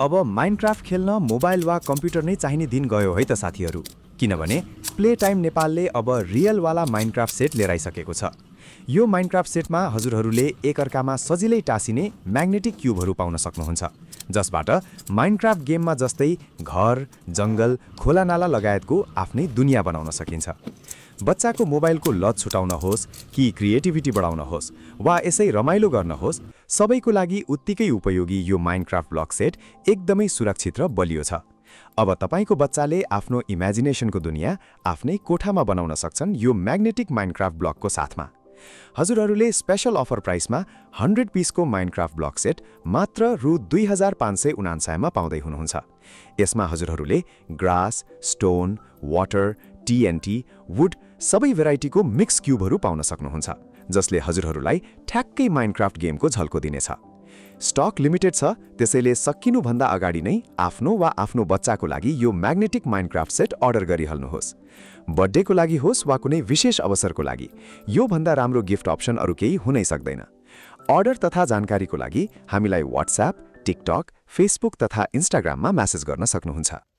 अब माइनक्राफ्ट खेल्न मोबाइल वा कम्प्युटर नै चाहिने दिन गयो है त साथीहरू। किनभने प्ले टाइम नेपालले अब रियलवाला माइनक्राफ्ट सेट लिएर आइसकेको छ। यो माइनक्राफ्ट सेटमा हजुरहरूले एकअर्कामा सजिलै टाँसिने म्याग्नेटिक क्युबहरू पाउन सक्नुहुन्छ, जसबाट माइनक्राफ्ट गेममा जस्तै घर, जङ्गल, खोलानाला लगायतको आफ्नै दुनियाँ बनाउन सकिन्छ। बच्चाको मोबाइलको लत छुटाउन होस् कि क्रिएटिभिटी बढाउन होस् वा यसै रमाइलो गर्न होस्, सबैको लागि उत्तिकै उपयोगी यो माइनक्राफ्ट ब्लक सेट एकदमै सुरक्षित र बलियो छ। अब तपाईको बच्चाले आफ्नो इमेजिनेसनको दुनियाँ आफ्नै कोठामा बनाउन सक्छन् यो म्याग्नेटिक माइनक्राफ्ट ब्लकको साथमा। हजुरहरूले स्पेशल अफर प्राइसमा 100 पिसको माइनक्राफ्ट ब्लक सेट मात्र रु 2549 मा पाउँदै हुनुहुन्छ। यसमा हजुरहरूले grass, stone, water, TNT, would सबै भेराइटीको मिक्स क्युबहरू पाउन सक्नुहुन्छ, जसले हजुरहरूलाई ठ्याक्कै माइनक्राफ्ट गेमको झल्को दिनेछ। स्टक लिमिटेड छ, त्यसैले सकिनुभन्दा अगाडि नै आफ्नो वा आफ्नो बच्चाको लागि यो म्याग्नेटिक माइनक्राफ्ट सेट अर्डर गरिहाल्नुहोस्। बर्थडेको लागि होस् वा कुनै विशेष अवसरको लागि, यो भन्दा राम्रो गिफ्ट अप्सन अरू केही हुनै सक्दैन। अर्डर तथा जानकारीको लागि हामीलाई WhatsApp, टिकटक, फेसबुक तथा इन्स्टाग्राममा मेसेज गर्न सक्नुहुन्छ।